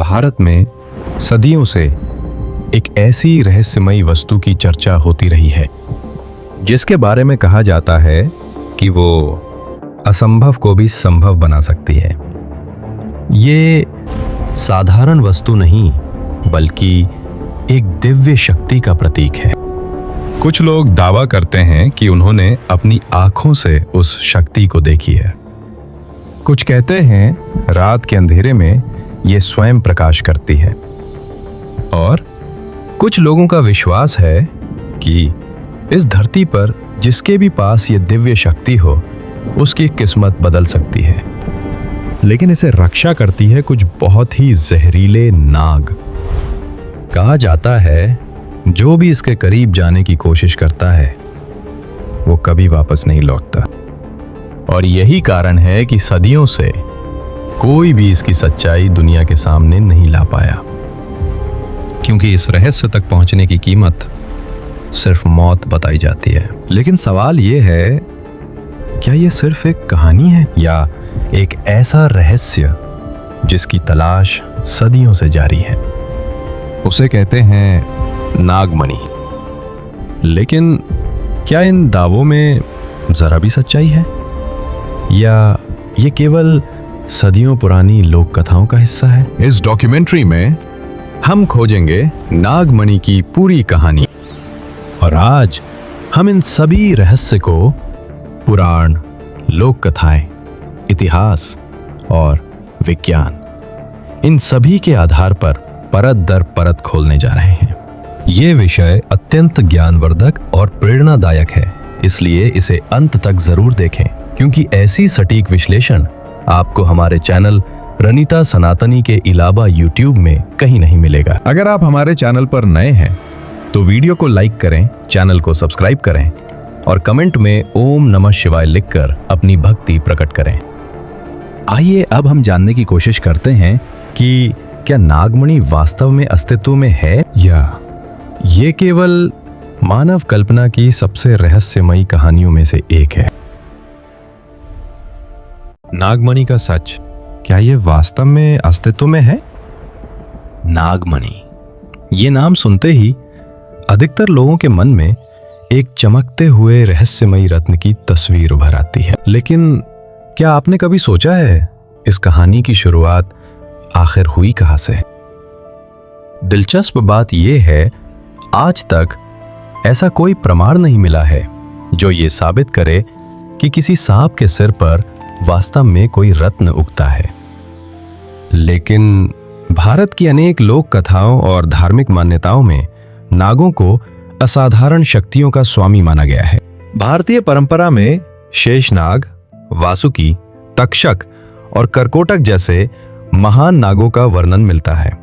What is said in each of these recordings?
भारत में सदियों से एक ऐसी रहस्यमयी वस्तु की चर्चा होती रही है जिसके बारे में कहा जाता है कि वो असंभव को भी संभव बना सकती है। ये साधारण वस्तु नहीं बल्कि एक दिव्य शक्ति का प्रतीक है। कुछ लोग दावा करते हैं कि उन्होंने अपनी आंखों से उस शक्ति को देखी है। कुछ कहते हैं रात के अंधेरे में ये स्वयं प्रकाश करती है, और कुछ लोगों का विश्वास है कि इस धरती पर जिसके भी पास ये दिव्य शक्ति हो उसकी किस्मत बदल सकती है। लेकिन इसे रक्षा करती है कुछ बहुत ही जहरीले नाग। कहा जाता है जो भी इसके करीब जाने की कोशिश करता है वो कभी वापस नहीं लौटता, और यही कारण है कि सदियों से कोई भी इसकी सच्चाई दुनिया के सामने नहीं ला पाया, क्योंकि इस रहस्य तक पहुंचने की कीमत सिर्फ मौत बताई जाती है। लेकिन सवाल ये है, क्या ये सिर्फ एक कहानी है या एक ऐसा रहस्य जिसकी तलाश सदियों से जारी है? उसे कहते हैं नागमणि। लेकिन क्या इन दावों में जरा भी सच्चाई है, या ये केवल सदियों पुरानी लोक कथाओं का हिस्सा है? इस डॉक्यूमेंट्री में हम खोजेंगे नागमणि की पूरी कहानी, और आज हम इन सभी रहस्य को पुराण, लोक कथाएं, इतिहास और विज्ञान, इन सभी के आधार पर परत दर परत खोलने जा रहे हैं। ये विषय अत्यंत ज्ञानवर्धक और प्रेरणादायक है, इसलिए इसे अंत तक जरूर देखें, क्योंकि ऐसी सटीक विश्लेषण आपको हमारे चैनल रनिता सनातनी के अलावा YouTube में कहीं नहीं मिलेगा। अगर आप हमारे चैनल पर नए हैं तो वीडियो को लाइक करें, चैनल को सब्सक्राइब करें और कमेंट में ओम नमः शिवाय लिखकर अपनी भक्ति प्रकट करें। आइए अब हम जानने की कोशिश करते हैं कि क्या नागमणि वास्तव में अस्तित्व में है, या ये केवल मानव कल्पना की सबसे रहस्यमयी कहानियों में से एक है। नागमणि का सच, क्या ये वास्तव में अस्तित्व में है? नागमणि, ये नाम सुनते ही अधिकतर लोगों के मन में एक चमकते हुए रहस्यमयी रत्न की तस्वीर उभर आती है। लेकिन क्या आपने कभी सोचा है इस कहानी की शुरुआत आखिर हुई कहां से? दिलचस्प बात यह है, आज तक ऐसा कोई प्रमाण नहीं मिला है जो ये साबित करे कि किसी सांप के सिर पर वास्तव में कोई रत्न उगता है। लेकिन भारत की अनेक लोक कथाओं और धार्मिक मान्यताओं में नागों को असाधारण शक्तियों का स्वामी माना गया है। भारतीय परंपरा में शेषनाग, वासुकी, तक्षक और करकोटक जैसे महान नागों का वर्णन मिलता है।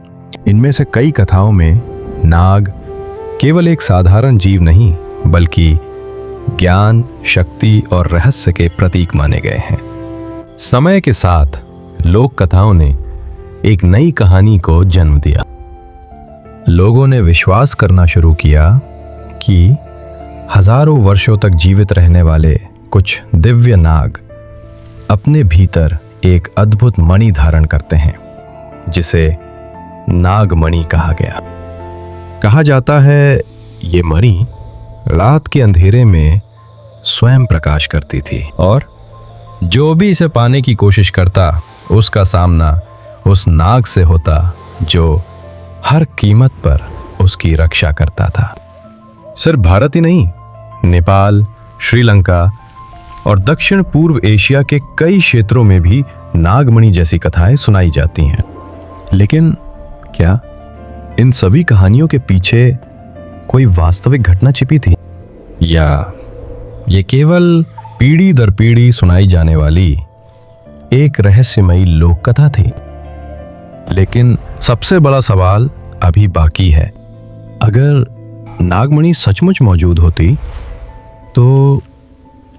इनमें से कई कथाओं में नाग केवल एक साधारण जीव नहीं बल्कि ज्ञान, शक्ति और रहस्य के प्रतीक माने गए हैं। समय के साथ लोक कथाओं ने एक नई कहानी को जन्म दिया। लोगों ने विश्वास करना शुरू किया कि हजारों वर्षों तक जीवित रहने वाले कुछ दिव्य नाग अपने भीतर एक अद्भुत मणि धारण करते हैं, जिसे नागमणि कहा गया। कहा जाता है ये मणि रात के अंधेरे में स्वयं प्रकाश करती थी, और जो भी इसे पाने की कोशिश करता उसका सामना उस नाग से होता जो हर कीमत पर उसकी रक्षा करता था। सिर्फ भारत ही नहीं, नेपाल, श्रीलंका और दक्षिण पूर्व एशिया के कई क्षेत्रों में भी नागमणि जैसी कथाएं सुनाई जाती हैं। लेकिन क्या इन सभी कहानियों के पीछे कोई वास्तविक घटना छिपी थी, या ये केवल पीढ़ी दर पीढ़ी सुनाई जाने वाली एक रहस्यमयी लोक कथा थी? लेकिन सबसे बड़ा सवाल अभी बाकी है। अगर नागमणि सचमुच मौजूद होती तो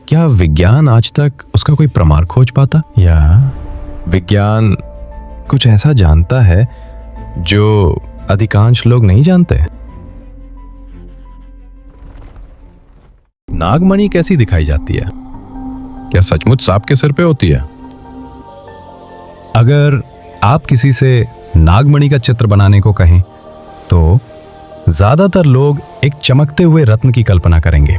क्या विज्ञान आज तक उसका कोई प्रमाण खोज पाता, या विज्ञान कुछ ऐसा जानता है जो अधिकांश लोग नहीं जानते? नागमणि कैसी दिखाई जाती है? क्या सचमुच सांप के सिर पे होती है? अगर आप किसी से नागमणि का चित्र बनाने को कहें तो ज्यादातर लोग एक चमकते हुए रत्न की कल्पना करेंगे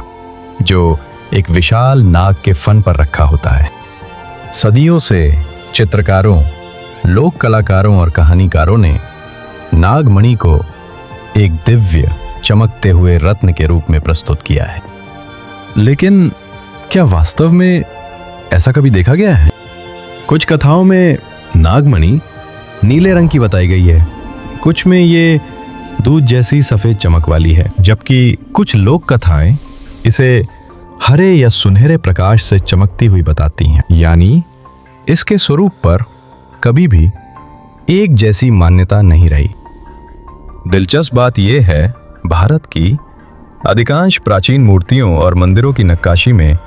जो एक विशाल नाग के फन पर रखा होता है। सदियों से चित्रकारों, लोक कलाकारों और कहानीकारों ने नागमणि को एक दिव्य चमकते हुए रत्न के रूप में प्रस्तुत किया है। लेकिन क्या वास्तव में ऐसा कभी देखा गया है? कुछ कथाओं में नागमणि नीले रंग की बताई गई है, कुछ में ये दूध जैसी सफेद चमक वाली है, जबकि कुछ लोक कथाएं इसे हरे या सुनहरे प्रकाश से चमकती हुई बताती हैं। यानी इसके स्वरूप पर कभी भी एक जैसी मान्यता नहीं रही। दिलचस्प बात यह है, भारत की अधिकांश प्राचीन मूर्तियों और मंदिरों की नक्काशी में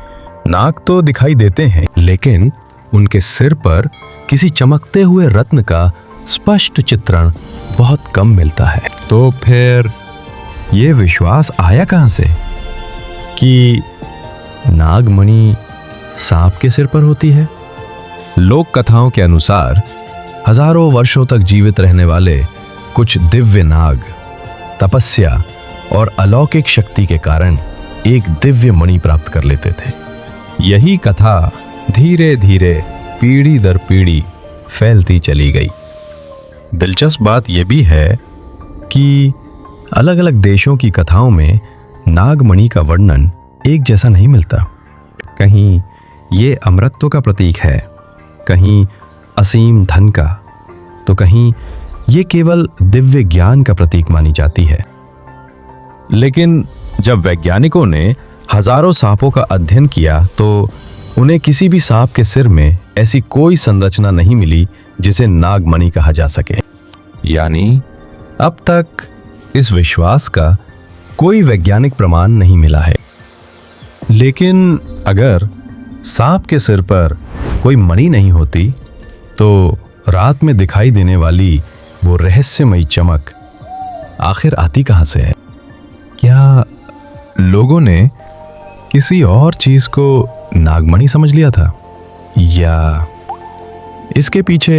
नाग तो दिखाई देते हैं, लेकिन उनके सिर पर किसी चमकते हुए रत्न का स्पष्ट चित्रण बहुत कम मिलता है। तो फिर ये विश्वास आया कहां से कि नागमणि सांप के सिर पर होती है? लोक कथाओं के अनुसार हजारों वर्षों तक जीवित रहने वाले कुछ दिव्य नाग तपस्या और अलौकिक शक्ति के कारण एक दिव्य मणि प्राप्त कर लेते थे। यही कथा धीरे धीरे पीढ़ी दर पीढ़ी फैलती चली गई। दिलचस्प बात यह भी है कि अलग अलग देशों की कथाओं में नागमणि का वर्णन एक जैसा नहीं मिलता। कहीं ये अमरत्व का प्रतीक है, कहीं असीम धन का, तो कहीं ये केवल दिव्य ज्ञान का प्रतीक मानी जाती है। लेकिन जब वैज्ञानिकों ने हजारों सांपों का अध्ययन किया तो उन्हें किसी भी सांप के सिर में ऐसी कोई संरचना नहीं मिली जिसे नागमणि कहा जा सके। यानी अब तक इस विश्वास का कोई वैज्ञानिक प्रमाण नहीं मिला है। लेकिन अगर सांप के सिर पर कोई मणि नहीं होती तो रात में दिखाई देने वाली वो रहस्यमयी चमक आखिर आती कहां से है? क्या लोगों ने किसी और चीज को नागमणि समझ लिया था, या इसके पीछे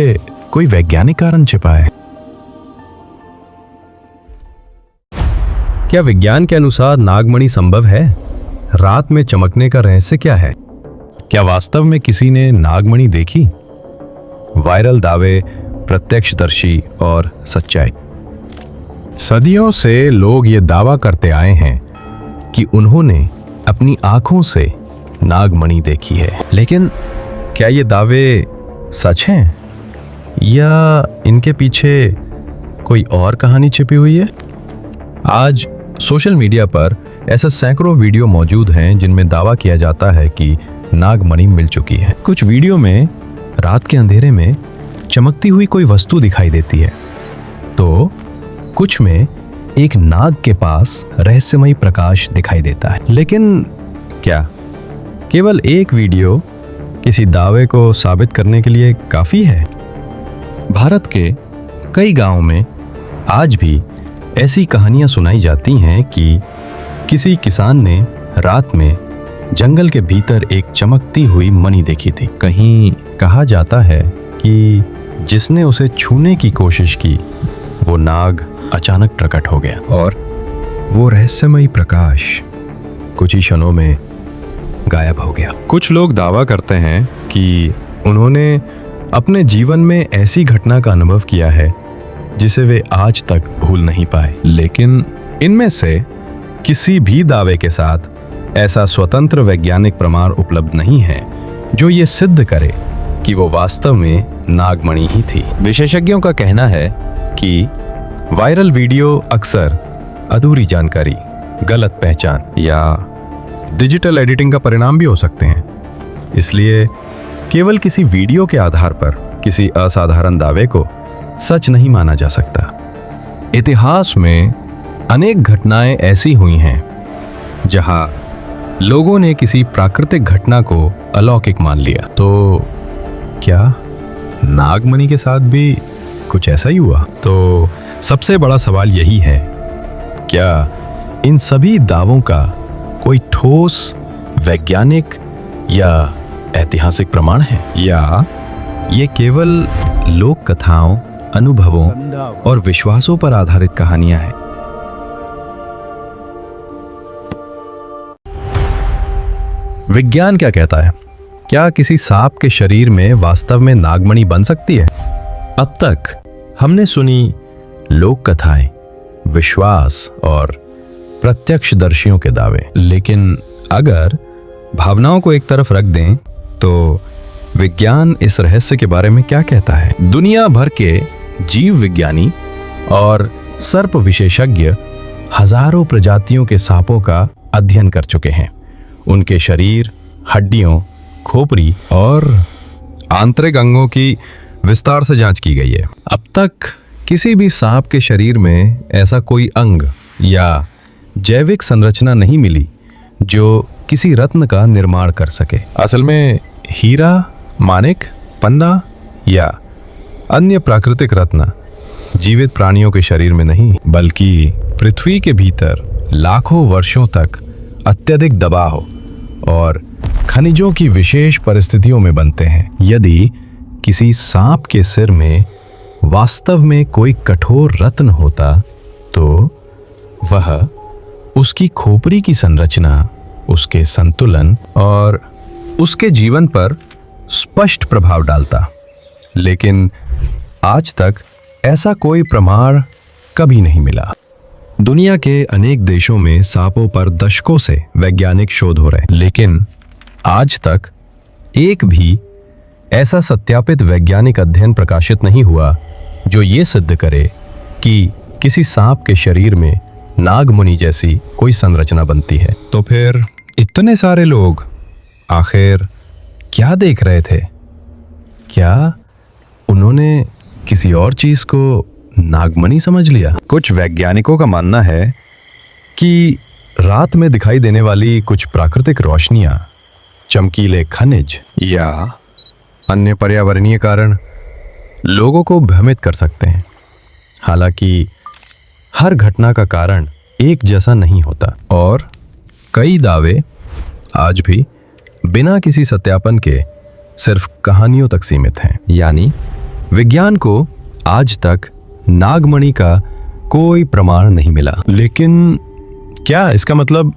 कोई वैज्ञानिक कारण छिपा है? क्या विज्ञान के अनुसार नागमणि संभव है? रात में चमकने का रहस्य क्या है? क्या वास्तव में किसी ने नागमणि देखी? वायरल दावे, प्रत्यक्षदर्शी और सच्चाई। सदियों से लोग ये दावा करते आए हैं कि उन्होंने अपनी आंखों से नागमणि देखी है। लेकिन क्या ये दावे सच हैं या इनके पीछे कोई और कहानी छिपी हुई है? आज सोशल मीडिया पर ऐसे सैकड़ों वीडियो मौजूद हैं जिनमें दावा किया जाता है कि नागमणि मिल चुकी है। कुछ वीडियो में रात के अंधेरे में चमकती हुई कोई वस्तु दिखाई देती है, तो कुछ में एक नाग के पास रहस्यमयी प्रकाश दिखाई देता है। लेकिन क्या केवल एक वीडियो किसी दावे को साबित करने के लिए काफी है? भारत के कई गांवों में आज भी ऐसी कहानियां सुनाई जाती हैं कि किसी किसान ने रात में जंगल के भीतर एक चमकती हुई मणि देखी थी। कहीं कहा जाता है कि जिसने उसे छूने की कोशिश की वो नाग अचानक प्रकट हो गया और वो रहस्यमयी प्रकाश कुछ ही क्षणों में गायब हो गया। कुछ लोग दावा करते हैं कि उन्होंने अपने जीवन में ऐसी घटना का अनुभव किया है जिसे वे आज तक भूल नहीं पाए। लेकिन इनमें से किसी भी दावे के साथ ऐसा स्वतंत्र वैज्ञानिक प्रमाण उपलब्ध नहीं है जो ये सिद्ध करे कि वो वास्तव में नागमणि ही थी। विशेषज्ञों का कहना है कि वायरल वीडियो अक्सर अधूरी जानकारी, गलत पहचान या डिजिटल एडिटिंग का परिणाम भी हो सकते हैं। इसलिए केवल किसी वीडियो के आधार पर किसी असाधारण दावे को सच नहीं माना जा सकता। इतिहास में अनेक घटनाएं ऐसी हुई हैं जहां लोगों ने किसी प्राकृतिक घटना को अलौकिक मान लिया। तो क्या नागमणि के साथ भी कुछ ऐसा ही हुआ? तो सबसे बड़ा सवाल यही है, क्या इन सभी दावों का कोई ठोस वैज्ञानिक या ऐतिहासिक प्रमाण है, या ये केवल लोक कथाओं, अनुभवों और विश्वासों पर आधारित कहानियां हैं। विज्ञान क्या कहता है? क्या किसी सांप के शरीर में वास्तव में नागमणि बन सकती है? अब तक हमने सुनी लोक कथाएं, विश्वास और प्रत्यक्षदर्शियों के दावे, लेकिन अगर भावनाओं को एक तरफ रख दें तो विज्ञान इस रहस्य के बारे में क्या कहता है? दुनिया भर के जीव विज्ञानी और सर्प विशेषज्ञ हजारों प्रजातियों के सांपों का अध्ययन कर चुके हैं। उनके शरीर, हड्डियों, खोपड़ी और आंतरिक अंगों की विस्तार से जांच की गई है। अब तक किसी भी सांप के शरीर में ऐसा कोई अंग या जैविक संरचना नहीं मिली जो किसी रत्न का निर्माण कर सके। असल में हीरा, मानिक, पन्ना या अन्य प्राकृतिक रत्न जीवित प्राणियों के शरीर में नहीं, बल्कि पृथ्वी के भीतर लाखों वर्षों तक अत्यधिक दबाव और खनिजों की विशेष परिस्थितियों में बनते हैं। यदि किसी सांप के सिर में वास्तव में कोई कठोर रत्न होता तो वह उसकी खोपड़ी की संरचना, उसके संतुलन और उसके जीवन पर स्पष्ट प्रभाव डालता। लेकिन आज तक ऐसा कोई प्रमाण कभी नहीं मिला। दुनिया के अनेक देशों में सांपों पर दशकों से वैज्ञानिक शोध हो रहे, लेकिन आज तक एक भी ऐसा सत्यापित वैज्ञानिक अध्ययन प्रकाशित नहीं हुआ जो ये सिद्ध करे कि किसी सांप के शरीर में नागमणि जैसी कोई संरचना बनती है। तो फिर इतने सारे लोग आखिर क्या देख रहे थे? क्या उन्होंने किसी और चीज को नागमणि समझ लिया? कुछ वैज्ञानिकों का मानना है कि रात में दिखाई देने वाली कुछ प्राकृतिक रोशनियां, चमकीले खनिज या अन्य पर्यावरणीय कारण लोगों को भ्रमित कर सकते हैं। हालांकि हर घटना का कारण एक जैसा नहीं होता और कई दावे आज भी बिना किसी सत्यापन के सिर्फ कहानियों तक सीमित हैं। यानी विज्ञान को आज तक नागमणि का कोई प्रमाण नहीं मिला। लेकिन क्या इसका मतलब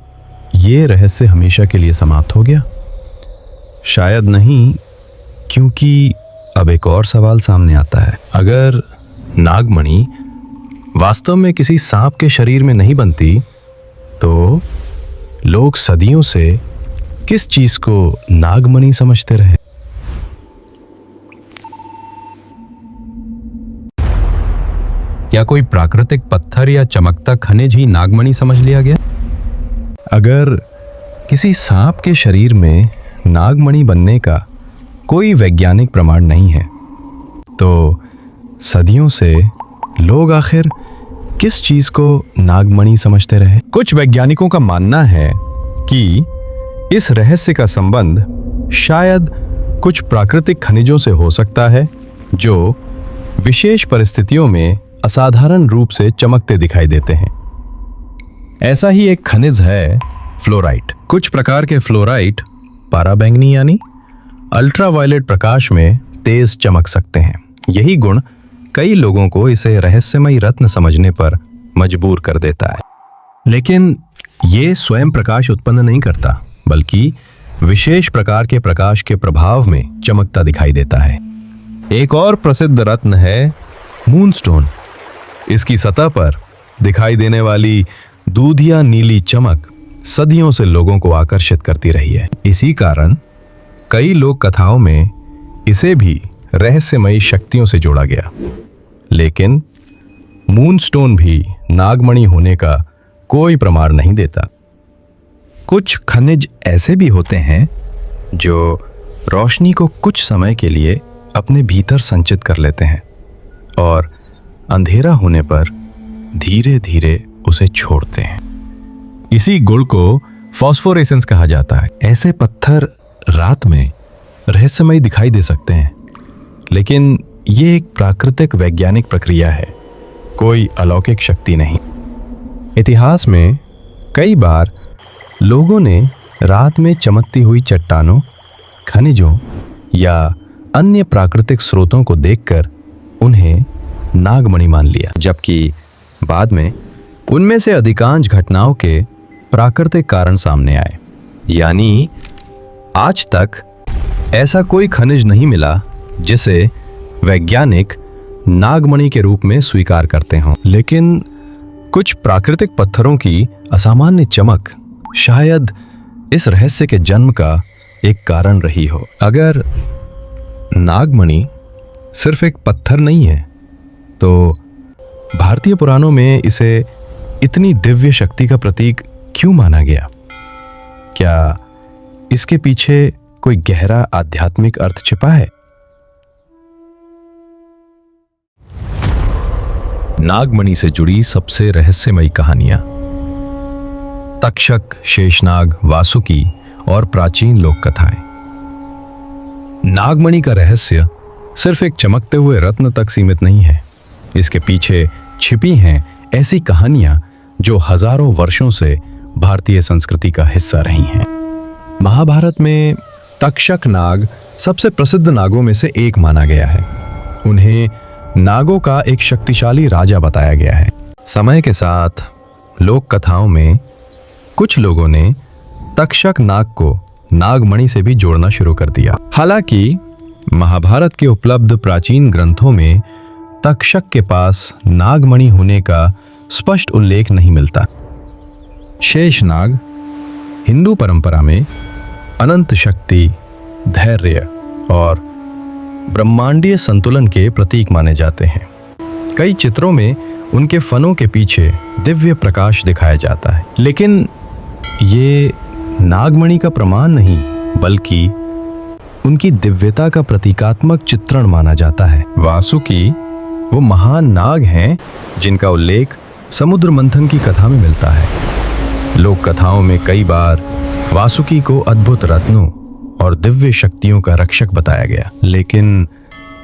ये रहस्य हमेशा के लिए समाप्त हो गया? शायद नहीं, क्योंकि अब एक और सवाल सामने आता है। अगर नागमणि वास्तव में किसी सांप के शरीर में नहीं बनती तो लोग सदियों से किस चीज को नागमणि समझते रहे? क्या कोई प्राकृतिक पत्थर या चमकता खनिज ही नागमणि समझ लिया गया? अगर किसी सांप के शरीर में नागमणि बनने का कोई वैज्ञानिक प्रमाण नहीं है तो सदियों से लोग आखिर किस चीज को नागमणि समझते रहे? कुछ वैज्ञानिकों का मानना है कि इस रहस्य का संबंध शायद कुछ प्राकृतिक खनिजों से हो सकता है जो विशेष परिस्थितियों में असाधारण रूप से चमकते दिखाई देते हैं। ऐसा ही एक खनिज है फ्लोराइट। कुछ प्रकार के फ्लोराइट पाराबैंगनी यानी अल्ट्रावायलेट प्रकाश में तेज चमक सकते हैं। यही गुण कई लोगों को इसे रहस्यमयी रत्न समझने पर मजबूर कर देता है। लेकिन ये स्वयं प्रकाश उत्पन्न नहीं करता, बल्कि विशेष प्रकार के प्रकाश के प्रभाव में चमकता दिखाई देता है। एक और प्रसिद्ध रत्न है मूनस्टोन। इसकी सतह पर दिखाई देने वाली दूधिया नीली चमक सदियों से लोगों को आकर्षित करती रही है। इसी कारण कई लोक कथाओं में इसे भी रहस्यमयी शक्तियों से जोड़ा गया। लेकिन मूनस्टोन भी नागमणि होने का कोई प्रमाण नहीं देता। कुछ खनिज ऐसे भी होते हैं जो रोशनी को कुछ समय के लिए अपने भीतर संचित कर लेते हैं और अंधेरा होने पर धीरे धीरे उसे छोड़ते हैं। इसी गुण को फॉस्फोरेसेंस कहा जाता है। ऐसे पत्थर रात में रहस्यमयी दिखाई दे सकते हैं, लेकिन ये एक प्राकृतिक वैज्ञानिक प्रक्रिया है, कोई अलौकिक शक्ति नहीं। इतिहास में कई बार लोगों ने रात में चमकती हुई चट्टानों, खनिजों या अन्य प्राकृतिक स्रोतों को देखकर उन्हें नागमणि मान लिया, जबकि बाद में उनमें से अधिकांश घटनाओं के प्राकृतिक कारण सामने आए। यानी आज तक ऐसा कोई खनिज नहीं मिला जिसे वैज्ञानिक नागमणि के रूप में स्वीकार करते हों। लेकिन कुछ प्राकृतिक पत्थरों की असामान्य चमक शायद इस रहस्य के जन्म का एक कारण रही हो। अगर नागमणि सिर्फ एक पत्थर नहीं है, तो भारतीय पुराणों में इसे इतनी दिव्य शक्ति का प्रतीक क्यों माना गया? क्या इसके पीछे कोई गहरा आध्यात्मिक अर्थ छिपा है? नागमणि से जुड़ी सबसे रहस्यमयी कहानियां। तक्षक, शेषनाग, वासुकी और प्राचीन लोक कथाएं। नागमणि का रहस्य सिर्फ एक चमकते हुए रत्न तक सीमित नहीं है। इसके पीछे छिपी हैं ऐसी कहानियां जो हजारों वर्षों से भारतीय संस्कृति का हिस्सा रही हैं। महाभारत में तक्षक नाग सबसे प्रसिद्ध नागों में से एक माना गया है। उन्हें नागों का एक शक्तिशाली राजा बताया गया है। समय के साथ लोक कथाओं में कुछ लोगों ने तक्षक नाग को नागमणि से भी जोड़ना शुरू कर दिया। हालांकि महाभारत के उपलब्ध प्राचीन ग्रंथों में तक्षक के पास नागमणि होने का स्पष्ट उल्लेख नहीं मिलता। शेषनाग हिंदू परंपरा में अनंत शक्ति, धैर्य और ब्रह्मांडीय संतुलन के प्रतीक माने जाते हैं। कई चित्रों में उनके फनों के पीछे दिव्य प्रकाश दिखाया जाता है, लेकिन ये नागमणि का प्रमाण नहीं, बल्कि उनकी दिव्यता का प्रतीकात्मक चित्रण माना जाता है। वासुकी वो महान नाग हैं जिनका उल्लेख समुद्र मंथन की कथा में मिलता है। लोक कथाओं में कई बार वासुकी को अद्भुत रत्नों और दिव्य शक्तियों का रक्षक बताया गया, लेकिन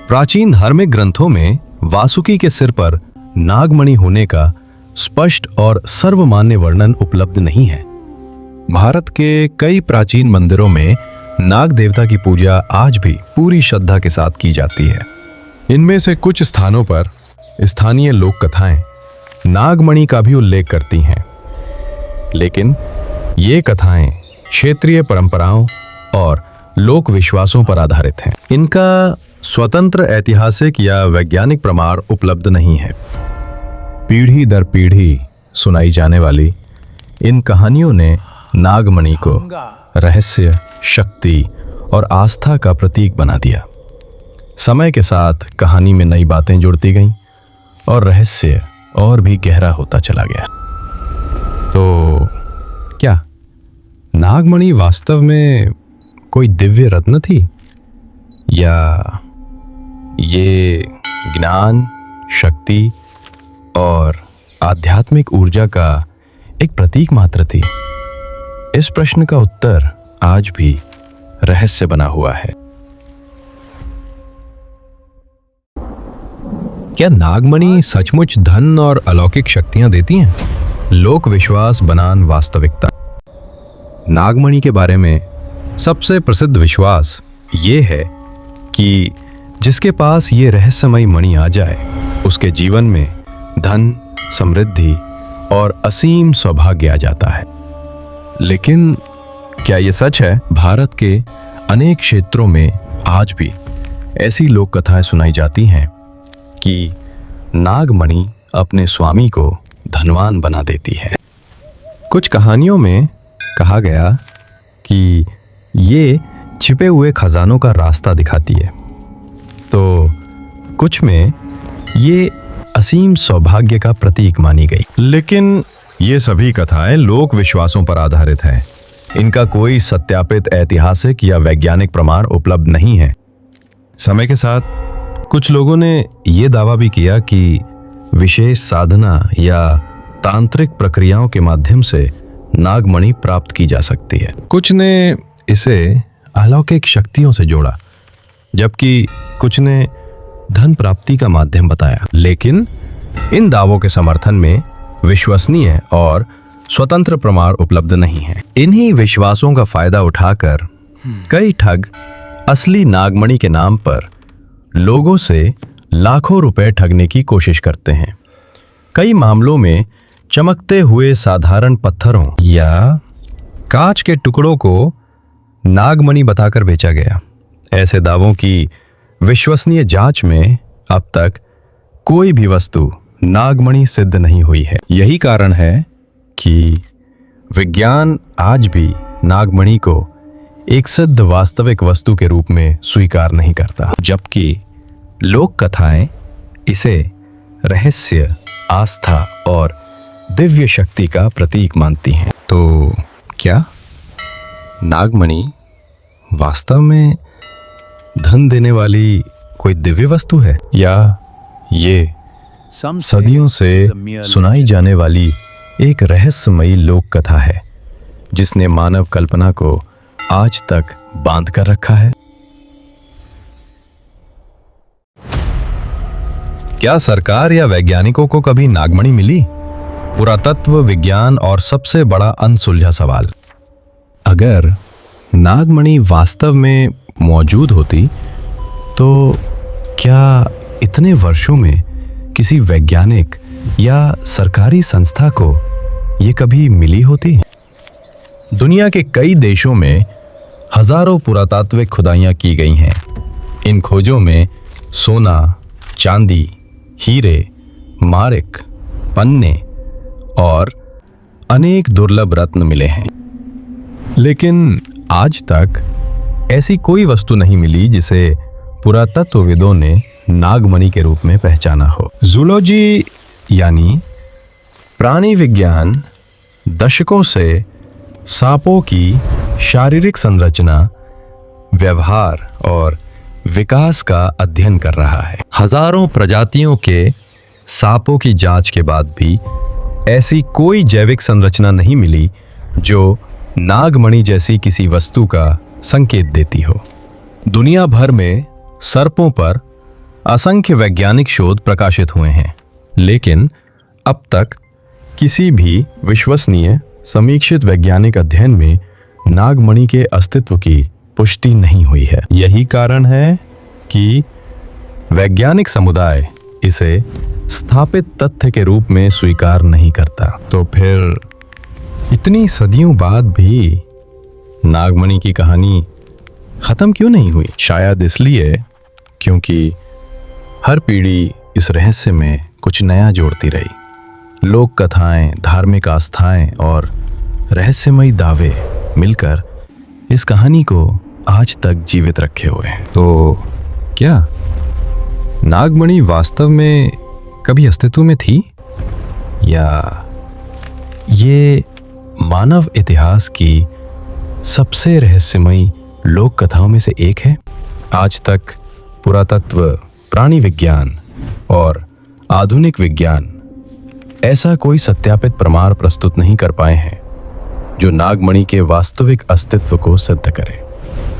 प्राचीन धार्मिक ग्रंथों में वासुकी के सिर पर नागमणि होने का स्पष्ट और सर्वमान्य वर्णन उपलब्ध नहीं है। भारत के कई प्राचीन मंदिरों में नाग देवता की पूजा आज भी पूरी श्रद्धा के साथ की जाती है। इनमें से कुछ स्थानों पर स्थानीय लोक कथाएं नागमणि का भी उल्लेख करती हैं, लेकिन ये कथाएं क्षेत्रीय परंपराओं और लोक विश्वासों पर आधारित हैं। इनका स्वतंत्र ऐतिहासिक या वैज्ञानिक प्रमाण उपलब्ध नहीं है। पीढ़ी दर पीढ़ी सुनाई जाने वाली इन कहानियों ने नागमणि को रहस्य, शक्ति और आस्था का प्रतीक बना दिया। समय के साथ कहानी में नई बातें जुड़ती गईं और रहस्य और भी गहरा होता चला गया। तो क्या नागमणि वास्तव में कोई दिव्य रत्न थी, या ये ज्ञान, शक्ति और आध्यात्मिक ऊर्जा का एक प्रतीक मात्र थी? इस प्रश्न का उत्तर आज भी रहस्य बना हुआ है। क्या नागमणि सचमुच धन और अलौकिक शक्तियां देती हैं? लोक विश्वास बनाम वास्तविकता। नागमणि के बारे में सबसे प्रसिद्ध विश्वास ये है कि जिसके पास ये रहस्यमयी मणि आ जाए, उसके जीवन में धन, समृद्धि और असीम सौभाग्य आ जाता है। लेकिन क्या ये सच है? भारत के अनेक क्षेत्रों में आज भी ऐसी लोक कथाएं सुनाई जाती हैं कि नागमणि अपने स्वामी को धनवान बना देती है। कुछ कहानियों में कहा गया कि ये छिपे हुए खजानों का रास्ता दिखाती है, तो कुछ में ये असीम सौभाग्य का प्रतीक मानी गई। लेकिन ये सभी कथाएं लोक विश्वासों पर आधारित हैं। इनका कोई सत्यापित ऐतिहासिक या वैज्ञानिक प्रमाण उपलब्ध नहीं है। समय के साथ कुछ लोगों ने यह दावा भी किया कि विशेष साधना या तांत्रिक प्रक्रियाओं के माध्यम से नागमणि प्राप्त की जा सकती है। कुछ ने इसे अलौकिक शक्तियों से जोड़ा, जबकि कुछ ने धन प्राप्ति का माध्यम बताया। लेकिन इन दावों के समर्थन में विश्वसनीय और स्वतंत्र प्रमाण उपलब्ध नहीं है। इन्हीं विश्वासों का फायदा उठाकर कई ठग असली नागमणि के नाम पर लोगों से लाखों रुपए ठगने की कोशिश करते हैं। कई मामलों में चमकते हुए साधारण पत्थरों या कांच के टुकड़ों को नागमणि बताकर बेचा गया। ऐसे दावों की विश्वसनीय जांच में अब तक कोई भी वस्तु नागमणि सिद्ध नहीं हुई है। यही कारण है कि विज्ञान आज भी नागमणि को एक सिद्ध वास्तविक वस्तु के रूप में स्वीकार नहीं करता, जबकि लोक कथाएं इसे रहस्य, आस्था और दिव्य शक्ति का प्रतीक मानती हैं। तो क्या नागमणि वास्तव में धन देने वाली कोई दिव्य वस्तु है, या ये सदियों से सुनाई जाने वाली एक रहस्यमयी लोक कथा है जिसने मानव कल्पना को आज तक बांध कर रखा है? क्या सरकार या वैज्ञानिकों को कभी नागमणि मिली? पुरातत्व विज्ञान और सबसे बड़ा अनसुलझा सवाल। अगर नागमणि वास्तव में मौजूद होती तो क्या इतने वर्षों में किसी वैज्ञानिक या सरकारी संस्था को ये कभी मिली होती? दुनिया के कई देशों में हजारों पुरातात्विक खुदाइयां की गई हैं। इन खोजों में सोना, चांदी, हीरे, माणिक, पन्ने और अनेक दुर्लभ रत्न मिले हैं, लेकिन आज तक ऐसी कोई वस्तु नहीं मिली जिसे पुरातत्वविदों ने नागमणि के रूप में पहचाना हो। जूलॉजी यानी प्राणी विज्ञान दशकों से सांपों की शारीरिक संरचना, व्यवहार और विकास का अध्ययन कर रहा है। हजारों प्रजातियों के सांपों की जांच के बाद भी ऐसी कोई जैविक संरचना नहीं मिली जो नागमणि जैसी किसी वस्तु का संकेत देती हो। दुनिया भर में सर्पों पर असंख्य वैज्ञानिक शोध प्रकाशित हुए हैं, लेकिन अब तक किसी भी विश्वसनीय समीक्षित वैज्ञानिक अध्ययन में नागमणि के अस्तित्व की पुष्टि नहीं हुई है। यही कारण है कि वैज्ञानिक समुदाय इसे स्थापित तथ्य के रूप में स्वीकार नहीं करता। तो फिर इतनी सदियों बाद भी नागमणि की कहानी खत्म क्यों नहीं हुई? शायद इसलिए क्योंकि हर पीढ़ी इस रहस्य में कुछ नया जोड़ती रही। लोक कथाएं, धार्मिक आस्थाएं और रहस्यमयी दावे मिलकर इस कहानी को आज तक जीवित रखे हुए हैं। तो क्या नागमणि वास्तव में कभी अस्तित्व में थी, या ये मानव इतिहास की सबसे रहस्यमयी लोक कथाओं में से एक है? आज तक पुरातत्व, प्राणी विज्ञान और आधुनिक विज्ञान ऐसा कोई सत्यापित प्रमाण प्रस्तुत नहीं कर पाए हैं जो नागमणि के वास्तविक अस्तित्व को सिद्ध करे।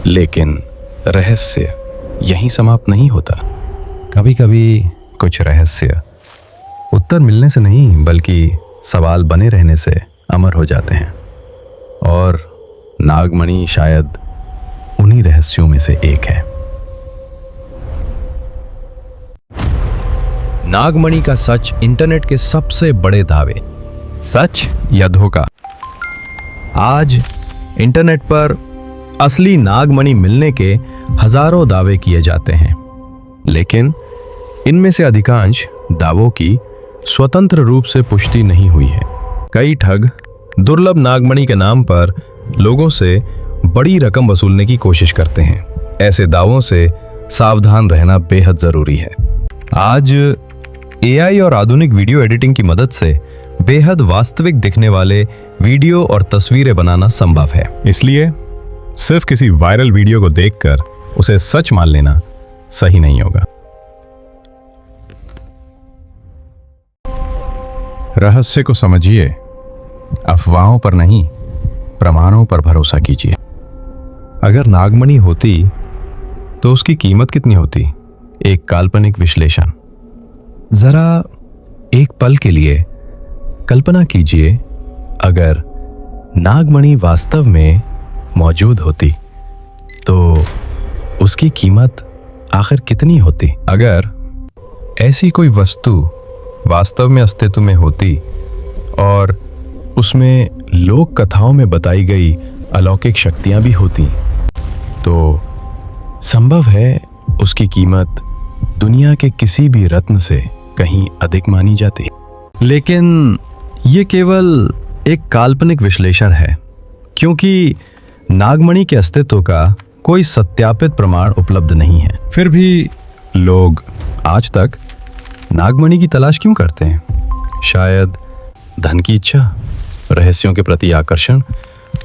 लेकिन रहस्य यहीं समाप्त नहीं होता। कभी कभी कुछ रहस्य उत्तर मिलने से नहीं बल्कि सवाल बने रहने से अमर हो जाते हैं, और नागमणि शायद उन्हीं रहस्यों में से एक है। नागमणि का सच इंटरनेट के सबसे बड़े दावे, सच या धोखा। आज इंटरनेट पर असली नागमणि मिलने के हजारों दावे किए जाते हैं, लेकिन इनमें से अधिकांश दावों की स्वतंत्र रूप से पुष्टि नहीं हुई है। कई ठग दुर्लभ नागमणि के नाम पर लोगों से बड़ी रकम वसूलने की कोशिश करते हैं। ऐसे दावों से सावधान रहना बेहद जरूरी है। आज एआई और आधुनिक वीडियो एडिटिंग की मदद से बेहद वास्तविक दिखने वाले वीडियो और तस्वीरें बनाना संभव है। इसलिए सिर्फ किसी वायरल वीडियो को देखकर उसे सच मान लेना सही नहीं होगा। रहस्य को समझिए, अफवाहों पर नहीं, प्रमाणों पर भरोसा कीजिए। अगर नागमणि होती तो उसकी कीमत कितनी होती? एक काल्पनिक विश्लेषण। जरा एक पल के लिए कल्पना कीजिए, अगर नागमणि वास्तव में मौजूद होती तो उसकी कीमत आखिर कितनी होती? अगर ऐसी कोई वस्तु वास्तव में अस्तित्व में होती और उसमें लोक कथाओं में बताई गई अलौकिक शक्तियां भी होती, तो संभव है उसकी कीमत दुनिया के किसी भी रत्न से कहीं अधिक मानी जाती। लेकिन ये केवल एक काल्पनिक विश्लेषण है, क्योंकि नागमणि के अस्तित्व का कोई सत्यापित प्रमाण उपलब्ध नहीं है। फिर भी लोग आज तक नागमणि की तलाश क्यों करते हैं? शायद धन की इच्छा, रहस्यों के प्रति आकर्षण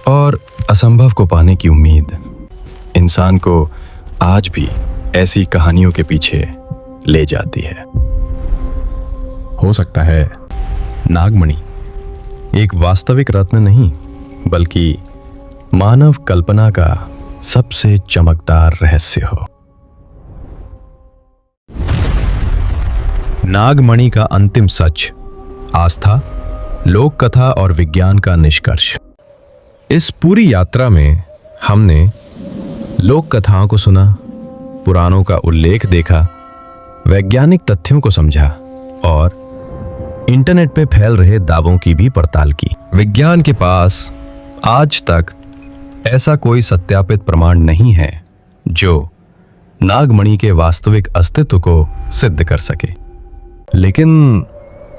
और असंभव को पाने की उम्मीद इंसान को आज भी ऐसी कहानियों के पीछे ले जाती है। हो सकता है नागमणि एक वास्तविक रत्न नहीं, बल्कि मानव कल्पना का सबसे चमकदार रहस्य हो। नागमणि का अंतिम सच, आस्था, लोक कथा और विज्ञान का निष्कर्ष। इस पूरी यात्रा में हमने लोक कथाओं को सुना, पुराणों का उल्लेख देखा, वैज्ञानिक तथ्यों को समझा और इंटरनेट पे फैल रहे दावों की भी पड़ताल की। विज्ञान के पास आज तक ऐसा कोई सत्यापित प्रमाण नहीं है जो नागमणि के वास्तविक अस्तित्व को सिद्ध कर सके, लेकिन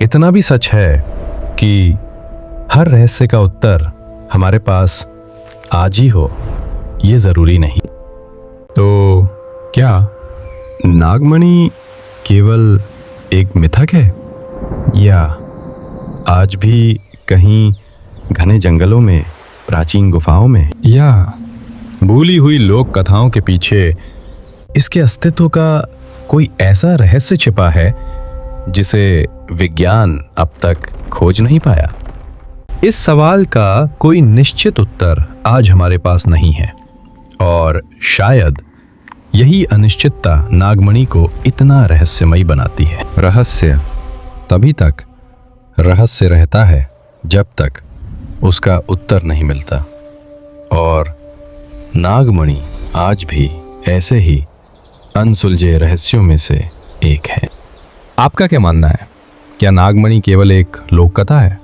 इतना भी सच है कि हर रहस्य का उत्तर हमारे पास आज ही हो, ये जरूरी नहीं। तो क्या नागमणि केवल एक मिथक है, या आज भी कहीं घने जंगलों में, प्राचीन गुफाओं में, या भूली हुई लोक कथाओं के पीछे इसके अस्तित्व का कोई ऐसा रहस्य छिपा है जिसे विज्ञान अब तक खोज नहीं पाया? इस सवाल का कोई निश्चित उत्तर आज हमारे पास नहीं है, और शायद यही अनिश्चितता नागमणि को इतना रहस्यमयी बनाती है। रहस्य तभी तक रहस्य रहता है जब तक उसका उत्तर नहीं मिलता, और नागमणि आज भी ऐसे ही अनसुलझे रहस्यों में से एक है। आपका क्या मानना है? क्या नागमणि केवल एक लोक कथा है,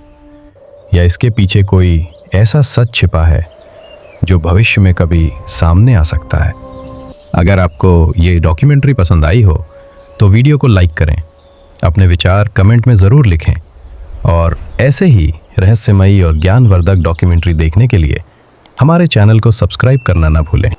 या इसके पीछे कोई ऐसा सच छिपा है जो भविष्य में कभी सामने आ सकता है? अगर आपको ये डॉक्यूमेंट्री पसंद आई हो तो वीडियो को लाइक करें, अपने विचार कमेंट में ज़रूर लिखें, और ऐसे ही रहस्यमयी और ज्ञानवर्धक डॉक्यूमेंट्री देखने के लिए हमारे चैनल को सब्सक्राइब करना ना भूलें।